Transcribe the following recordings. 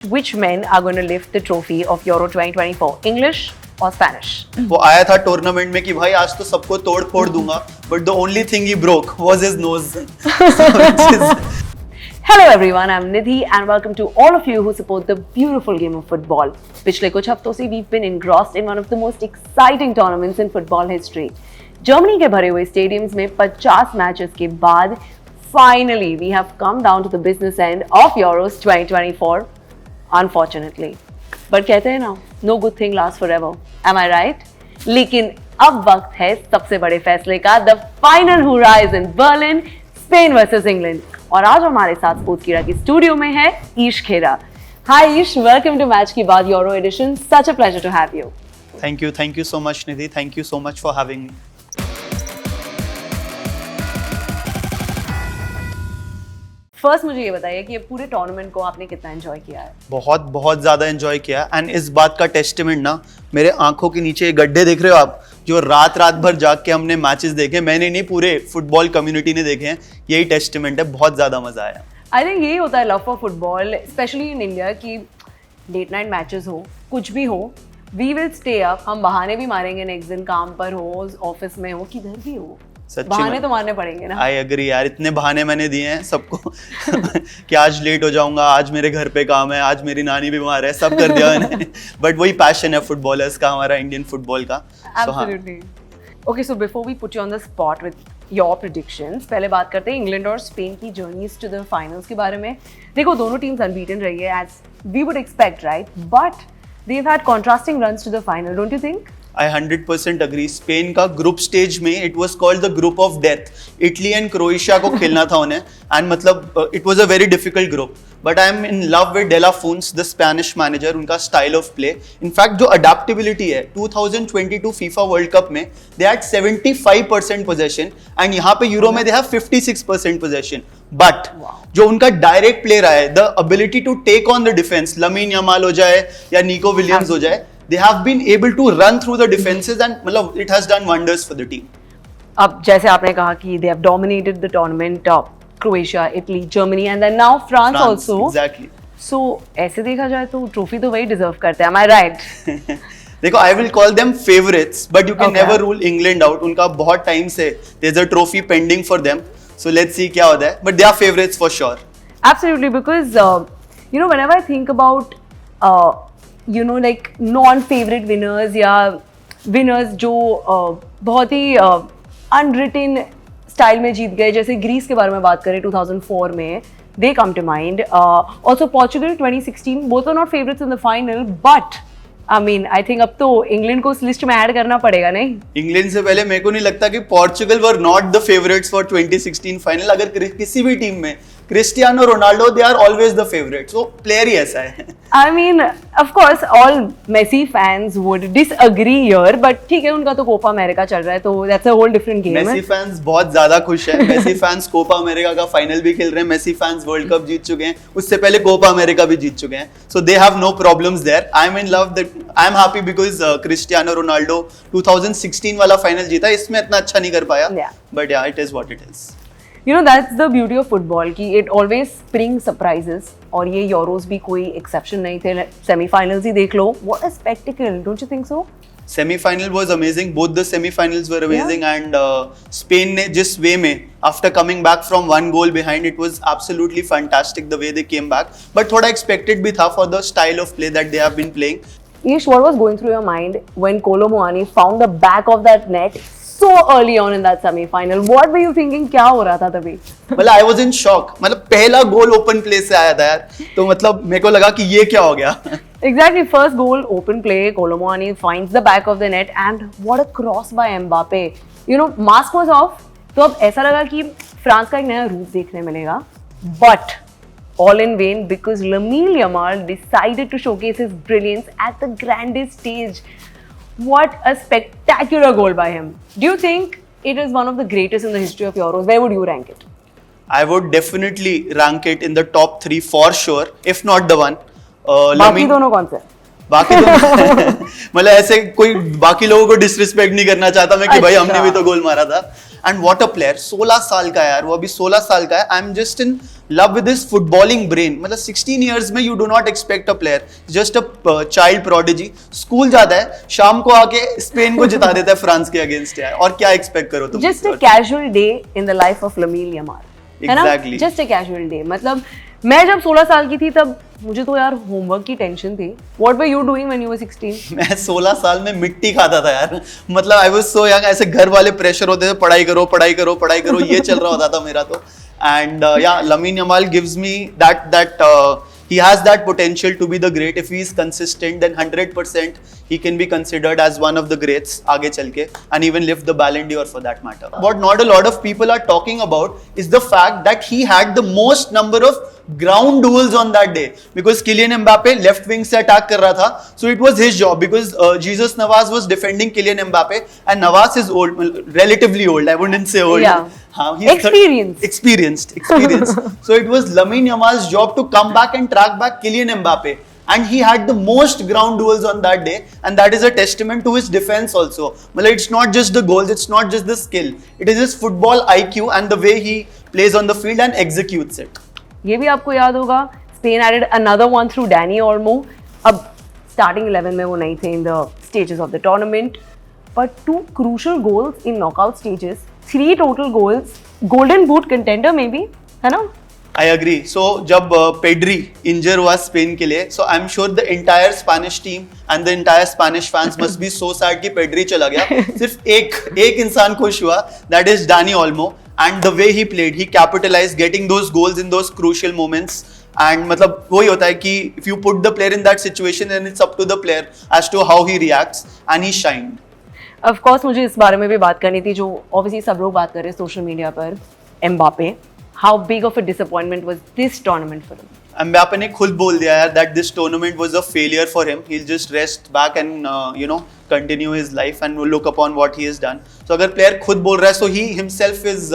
Which men are going to lift the trophy of Euro 2024? English or Spanish? वो आया था tournament में कि भाई आज तो सबको तोड़ फोड़ दूंगा, but the only thing he broke was his nose. Hello everyone, I'm Nidhi and welcome to all of you who support the beautiful game of football. पिछले कुछ हफ्तों से we've been engrossed in one of the most exciting tournaments in football history. Germany के भरे हुए stadiums में 50 matches के बाद finally we have come down to the business end of Euros 2024. Unfortunately. But कहते हैं ना, no good thing lasts forever. Am I right? लेकिन अब वक्त है सबसे बड़े फैसले का. The final hurrah is in Berlin, Spain versus England. और आज हमारे साथ स्पोर्ट्स कीड़ा की स्टूडियो में है ईश खेरा. Hi Ish, welcome to match की बात Euro edition. Such a pleasure to have you. Thank you so much, Nidhi. Thank you so much for having me. First मुझे ये बताइए कि ये पूरे टूर्नामेंट को आपने कितना एंजॉय किया है? बहुत ज़्यादा एंजॉय किया एंड इस बात का टेस्टिमेंट ना मेरे आंखों के नीचे गड्ढे देख रहे हो आप, जो रात भर जाग के हमने मैचेस देखे, मैंने नहीं पूरे फुटबॉल कम्युनिटी ने देखे हैं, यही टेस्टिमेंट है. बहुत ज़्यादा मज़ा आया. आई थिंक यही होता है love for football, specially in India, कि लेट नाइट मैचेस हो, कुछ भी हो, वी विल स्टे अप. हम बहाने भी मारेंगे नेक्स्ट दिन, काम पर हो, ऑफिस में हो, किधर भी हो, बहाने तो मारने पड़ेंगे ना. आई एग्री यार, इतने बहाने मैंने दिए हैं सबको कि आज लेट हो जाऊंगा, आज मेरे घर पे काम है, आज मेरी नानी बीमार है, सब कर दिया मैंने. बट वही पैशन है फुटबॉलर्स का, हमारा इंडियन फुटबॉल का. Absolutely. Okay, so before we put you on the spot with your predictions, पहले बात करते हैं इंग्लैंड और स्पेन की जर्नीज टू द फाइनल्स के बारे में. देखो, दोनों टीम्स अनबीटन रही है as we would expect, right? But they've had contrasting runs to the final, don't you think? I 100% agree. Spain का ग्रुप स्टेज में it was called the group of death. Italy and Croatia को खेलना था उन्हें, and मतलब it was a very difficult group. But I am in love with de la Fuente, the Spanish manager. उनका style of play, in fact जो adaptability है, 2022 FIFA world cup में they had 75% possession and यहाँ पे यूरो में they have 56% possession. But जो उनका direct play रहा है, the ability to take on the defence, Lamine Yamal हो जाए या निको विलियम्स हो जाए, they have been able to run through the defenses and मतलब it has done wonders for the team. अब जैसे आपने कहा कि they have dominated the tournament, Croatia, Italy, Germany and then now France also. Exactly. So ऐसे देखा जाए तो ट्रॉफी तो वही डिजर्व करते हैं. Am I right? देखो, I will call them favorites, but you can never rule England out. उनका बहुत टाइम से there's a trophy pending for them. So let's see क्या होता है. But they are favorites for sure. Absolutely, because you know, whenever I think about you know, like non-favorite winners या winners जो बहुत ही unwritten style में जीत गए, जैसे Greece के बारे में बात करें 2004 में, they come to mind. Also Portugal 2016, both are not favorites in the final, but I mean, I think अब तो इंग्लैंड को उस लिस्ट में ऐड करना पड़ेगा, नहीं? इंग्लैंड से पहले मेरे को नहीं लगता कि Portugal were not the favourites for 2016 final. अगर किसी भी टीम में Cristiano Ronaldo, they are always the favourites. वो प्लेयर ही ऐसा है. I mean, of course, all Messi fans would disagree here, but ठीक है, उनका तो कोपा अमेरिका चल रहा है, तो that's a whole different game. Messi fans बहुत ज्यादा खुश है. मेसी फैंस कोपा अमेरिका का फाइनल भी खेल रहे हैं. मेसी फैंस वर्ल्ड कप जीत चुके हैं, उससे पहले कोपा अमेरिका भी जीत चुके हैं. So they have no problems there. I am in love that. I am happy because Cristiano Ronaldo 2016 वाला फाइनल जीता, इसमें इतना अच्छा नहीं कर पाया. बट या, it is what it is. You know, that's the beauty of football, कि it always brings surprises, और ये यूरोस भी कोई exception नहीं थे. Semi-finals ही देख लो, what a spectacle, don't you think so? Semi-final was amazing. Both the semi-finals were amazing, and Spain ने जिस way में after coming back from one goal behind, it was absolutely fantastic the way they came back. But थोड़ा expected भी था for the style of play that they have been playing. Ish, what was going through your mind when Kolo Muani found the back of that net so early on in that semi-final? What were you thinking? क्या हो रहा था तभी? मतलब I was in shock. मतलब पहला गोल open play से आया था यार, तो मतलब मेरे को लगा कि ये क्या हो गया. Exactly, first goal, open play, Kolo Muani finds the back of the net and what a cross by Mbappe. You know, mask was off. तो अब ऐसा लगा कि फ्रांस का एक नया रूप देखने मिलेगा. But all in vain, because Lamine Yamal decided to showcase his brilliance at the grandest stage. What a spectacular goal by him. Do you think it is one of the greatest in the history of Euros? Where would you rank it? I would definitely rank it in the top 3 for sure, if not the one. बाकी दोनों कौन से? बाकी दोनों मतलब ऐसे कोई बाकी लोगों को डिसरिस्पेक्ट नहीं करना चाहता मैं कि भाई हमने भी तो गोल मारा था. And what a player. 16 साल का है यार वो, अभी 16 साल का है. I am just in love with his footballing brain. मतलब 16 years में you do not expect a player, just a child prodigy. School जाता है, शाम को आके स्पेन को जिता देता है फ्रांस के अगेंस्ट यार, और क्या एक्सपेक्ट करो तुम? Just a casual day in the life of Lamine Yamal. है ना? Exactly. Just a casual day. मतलब मैं जब 16 साल की थी तब मुझे तो यार होमवर्क की टेंशन थी. What were you doing when you were 16? मैं 16 साल में मिट्टी खाता था यार. मतलब आई वाज सो यंग, ऐसे घर वाले प्रेशर होते थे, पढ़ाई करो पढ़ाई करो पढ़ाई करो, ये चल रहा होता था मेरा तो. And yeah, Lamine Yamal gives me that he has that potential to be the great. If he is consistent, then 100% he can be considered as one of the greats आगे चल के, and even lift the Ballon d'Or for that matter. What not a lot of people are talking about is the fact that he had the most number of ground duels on that day, because Kylian Mbappe left wing से attack कर रहा था, so it was his job, because Jesus Navas was defending Kylian Mbappe, and Navas is old, relatively old, I wouldn't say old. Yeah. He's Experienced. So it was Lamine Yamal's job to come back and track back Kylian Mbappe, and he had the most ground duels on that day, and that is a testament to his defense also. Well, it's not just the goals, it's not just the skill, it is his football IQ and the way he plays on the field and executes it. ये भी आपको याद होगा, Spain added another one through Dani Olmo. अब starting 11 में वो नहीं थे in the stages of the tournament, but 2 crucial goals in knockout stages, 3 total goals, golden boot contender maybe, है ना? I agree. So जब Pedri injure हुआ Spain के लिए, so I'm sure the entire Spanish team and the entire Spanish fans must be so sad कि Pedri चला गया. सिर्फ एक इंसान खुश हुआ, that is Dani Olmo, and the way he played, he capitalized getting those goals in those crucial moments. And मतलब वही होता है कि if you put the player in that situation, then it's up to the player as to how he reacts, and he shined. Of course मुझे इस बारे में भी बात करनी थी, जो obviously सब लोग बात कर रहे हैं सोशल मीडिया पर, Mbappe. How big of a disappointment was this tournament for him? Mbappe ने खुद बोल दिया यार that this tournament was a failure for him. He'll just rest back and continue his life and look upon what he has done. So अगर player खुद बोल रहा है, so he himself is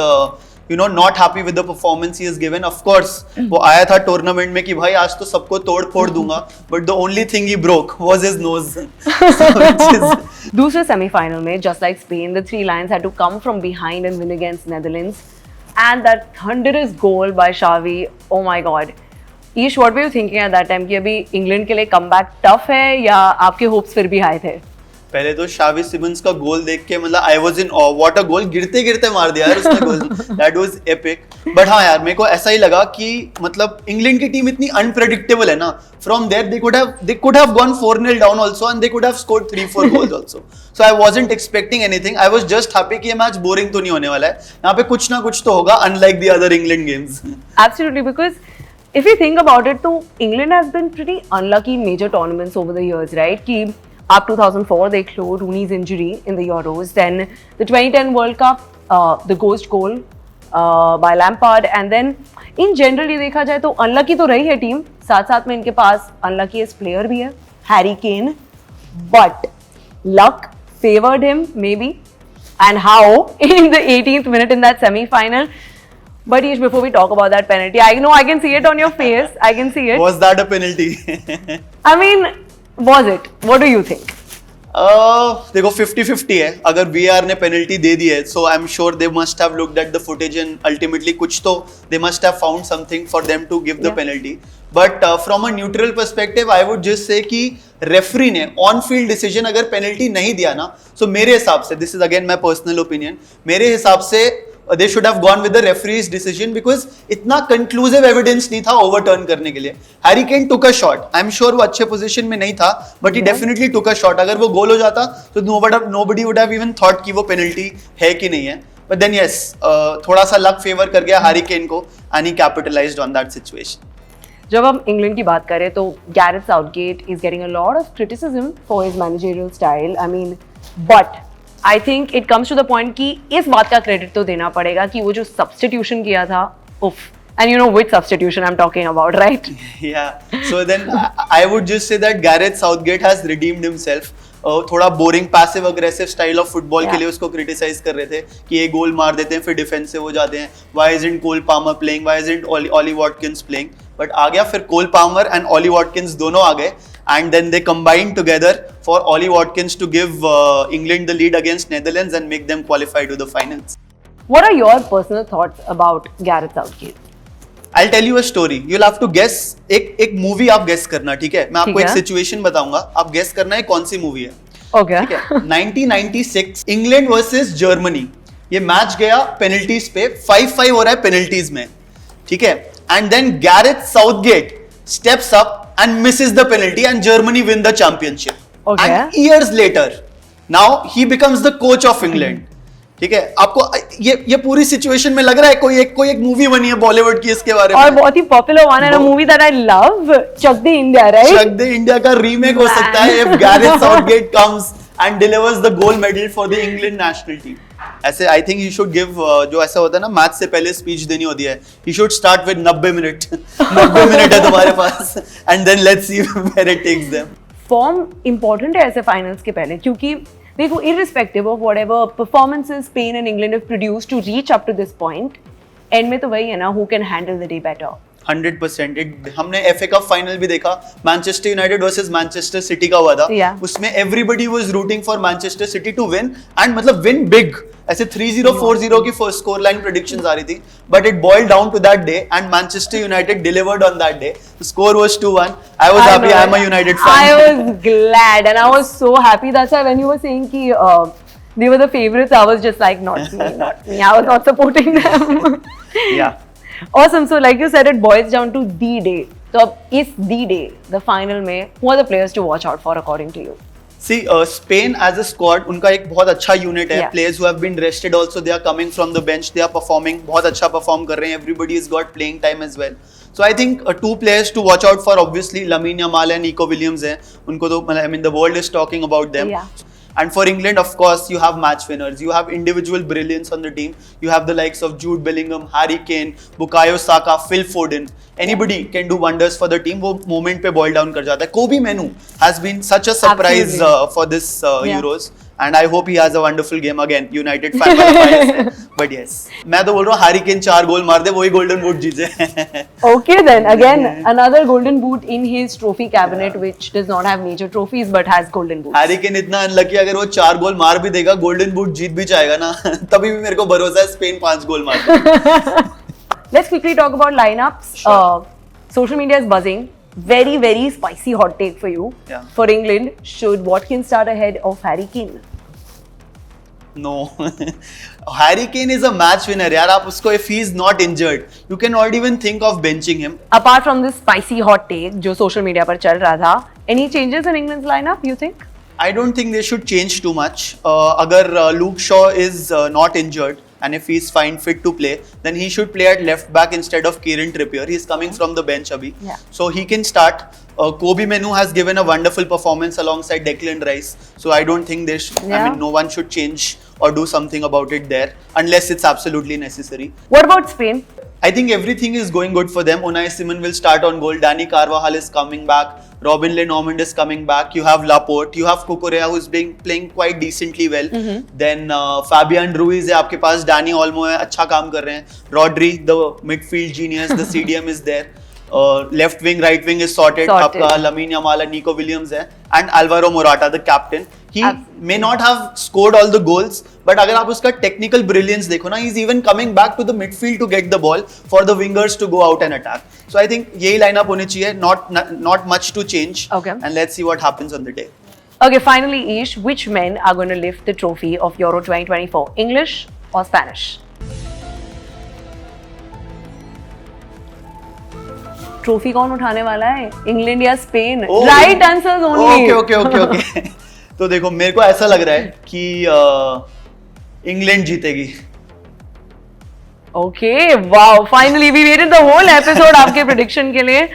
not happy with the performance he has given. Of course वो आया था tournament में कि भाई आज तो सबको तोड़ फोड़ दूंगा, but the only thing he broke was his nose. दूसरे सेमीफाइनल में just like Spain, the 3 Lions had to come from behind and win against Netherlands. And that thunderous goal by Xavi, oh my god. Ish, what were you thinking at that time कि अभी England के लिए comeback tough है या आपके hopes फिर भी high थे? पहले तो शावी सिमंस का गोल देख के मतलब I was in of, what a गोल, गिरते गिरते मार दिया यार उसने गोल. That was epic. बट हाँ यार, मेरे को ऐसा ही लगा कि मतलब इंग्लैंड की टीम इतनी अनप्रेडिक्टेबल है ना. From there they could have gone 4-0 down also, and they could have scored 3-4 goals also. So I wasn't expecting anything. I was just happy कि ये मैच बोरिंग तो नहीं होने वाला है. यहाँ पे कुछ ना कुछ तो होगा, unlike the other England games. Absolutely, because if you think about it, तो England has been pretty unlucky in major tournaments over the years, right? कि आप 2004 देख लो, Rooney's injury in the Euros, then the 2010 World Cup, the ghost goal by Lampard, and then in general ये देखा जाए तो unlucky तो रही है टीम, साथ साथ में इनके पास unluckiest player भी है, Harry Kane, but luck favored him maybe, and how in the 18th minute in that semi-final. But Ish, before we talk about that penalty, I know I can see it on your face. I can see it. Was that a penalty? I mean, was it? What do you think? देखो 50-50 है. अगर VAR ने penalty दे दी है, so I'm sure they must have looked at the footage and ultimately कुछ तो they must have found something for them to give the penalty. But from a neutral perspective, I would just say कि referee ने on field decision अगर penalty नहीं दिया ना, so मेरे हिसाब से, this is again my personal opinion, मेरे हिसाब से they should have gone with the referee's decision, because इतना conclusive evidence नहीं था overturn करने के लिए. Harry Kane took a shot. I'm sure वो अच्छे position में नहीं था, but he definitely took a shot. अगर वो गोल हो जाता तो nobody would have even thought कि वो penalty है कि नहीं है. But then yes, थोड़ा सा luck favor कर गया Harry Kane को, and he capitalized on that situation. जब हम इंग्लैंड की बात करें तो Gareth Southgate is getting a lot of criticism for his managerial style. I mean, but I think it comes to the point कि इस बात का क्रेडिट तो देना पड़ेगा कि वो जो सब्स्टिट्यूशन किया था, उफ, and you know which substitution I'm talking about, right? Yeah. So then I would just say that Gareth Southgate has redeemed himself. थोड़ा boring passive aggressive style of football के लिए उसको क्रिटिसाइज कर रहे थे कि ये गोल मार देते हैं फिर डिफेंसिव हो जाते हैं. Why isn't Cole Palmer playing, why isn't Ollie Watkins playing. But आ गया फिर Cole Palmer and Ollie Watkins दोनों आ गए, and then they combined together for Ollie Watkins to give England the lead against Netherlands and make them qualify to the finals. What are your personal thoughts about Gareth Southgate? I'll tell you a story. You'll have to guess. एक movie आप guess करना, ठीक है? मैं आपको एक situation बताऊंगा, आप गेस करना है कौन सी मूवी है. ओके. ठीक है. 1996 इंग्लैंड वर्सेस जर्मनी. ये मैच गया पेनल्टीज पे, 5-5 हो रहा है पेनल्टीज में, ठीक है? And then Gareth Southgate steps up and misses the penalty and Germany win the championship. Okay. And years later, now he becomes the coach of England. ठीक है? आपको ये पूरी सिचुएशन में लग रहा है कोई एक मूवी बनी है बॉलीवुड की इसके बारे में. और बहुत ही पॉपुलर वन है movie that I love, Chak De India, right? Chak De India का रीमेक हो सकता है if Gareth Southgate comes and delivers the gold medal for the England national team. ऐसे I think he should give, जो ऐसा होता है ना मैच से पहले स्पीच देनी होती है, he should start with 90 minute 90 minute है तुम्हारे पास and then let's see where it takes them. Form important है ऐसे फाइनल्स के पहले, क्योंकि देखो irrespective of whatever performances Spain and England have produced to reach up to this point, and में तो वही है ना, who can handle the day better. 100%. हमने FA कप फाइनल भी देखा, Manchester United versus Manchester City का हुआ था. उसमें everybody was rooting for Manchester City to win and मतलब विन बिग. ऐसे 3-0 4-0 की फर्स्ट स्कोर लाइन प्रेडिक्शंस आ रही थी, but it boiled down to that day and Manchester United delivered on that day. The score was 2-1. I was happy, I am a United fan. I was glad and I was so happy. That's why when you were saying कि they were the favorites, I was just like, not me. I was not supporting them. Yeah. Awesome. So like you said, it boils down to the day. So is the day, the final में, who are the players to watch out for according to you? See, Spain as a squad, उनका एक बहुत अच्छा unit है. Players who have been rested also, they are coming from the bench, they are performing, बहुत अच्छा perform कर रहे हैं. Everybody has got playing time as well. So I think 2 players to watch out for, obviously, Lamine Yamal and Nico Williams हैं. उनको तो I mean the world is talking about them. Yeah. And for England, of course, you have match winners. You have individual brilliance on the team. You have the likes of Jude Bellingham, Harry Kane, Bukayo Saka, Phil Foden. Anybody can do wonders for the team. वो moment पे boil down कर जाता है. Kobe Menu has been such a surprise for this Euros. And I hope he has a wonderful game again. United fan का bias है. But yes, मैं तो बोल रहा हूँ Harry Kane 4 गोल मार दे, वही golden boot जीते. Okay then, again another golden boot in his trophy cabinet, which does not have major trophies but has golden boots. Harry Kane इतना unlucky, अगर वो 4 गोल मार भी देगा, golden boot जीत भी जाएगा ना, तभी भी मेरे को भरोसा है स्पेन 5 गोल मार देगा. Let's quickly talk about lineups. Sure. Social media is buzzing. Very, very spicy hot take for you. Yeah. For England, should Watkins start ahead of Harry Kane? No. Harry Kane is a match winner. यार आप उसको, if he is not injured, you cannot even think of benching him. Apart from this spicy hot take जो social media पर चल रहा था, any changes in England's lineup, you think? I don't think they should change too much. अगर Luke Shaw is not injured and if he is fine, fit to play, then he should play at left back instead of Kieran Trippier. He is coming from the bench abhi. Yeah. So he can start. Kobe Menu has given a wonderful performance alongside Declan Rice. So I don't think they should, I mean, no one should change or do something about it there unless it's absolutely necessary. What about Spain? I think everything is going good for them. Unai Simon will start on goal. Danny Carvajal is coming back. Robin Lenormand is coming back. You have Laporte. You have Cucurella who's playing quite decently well. Then Fabian Ruiz है आपके पास. Dani Olmo है, अच्छा काम कर रहे हैं. Rodri, the midfield genius, the CDM is there. Left wing, right wing is sorted. आपका Lamine Yamal and Nico Williams है. And Alvaro Morata, the captain. He may not have scored all the goals, but अगर आप उसका technical brilliance देखो ना, he's even coming back to the midfield to get the ball for the wingers to go out and attack. So I think यही lineup होनी चाहिए, not much to change. Okay. And let's see what happens on the day. Okay, finally, Ish, which men are going to lift the trophy of Euro 2024? English or Spanish? Trophy कौन उठाने वाला है, England या Spain? Right answers only. Okay. तो देखो, मेरे को ऐसा लग रहा है कि इंग्लैंड जीतेगी. Okay, wow, finally we waited the whole episode आपके प्रेडिक्शन के लिए.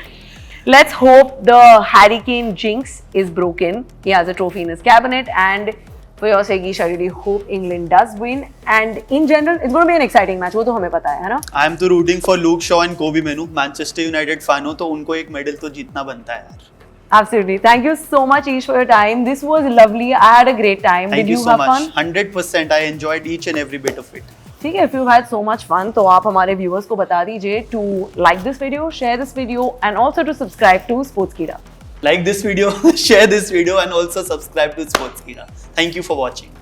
Let's hope the Harry Kane jinx is broken. He has a trophy in his cabinet, and for your sake, I really hope England does win. And in general, it's going to be an exciting match. वो तो हमें पता है ना? I am तो rooting for Luke Shaw and Kobe Menu. Manchester United fan हो तो उनको एक मेडल तो जीतना बनता है यार. Absolutely. Thank you so much, Ish, for your time. This was lovely. I had a great time. Thank Did you so have much. fun? 100%. I enjoyed each and every bit of it. ठीक है, if you had so much fun, तो आप हमारे viewers को बता दीजिए to like this video, share this video, and also to subscribe to Sportskeeda. Like this video, share this video, and also subscribe to Sportskeeda. Thank you for watching.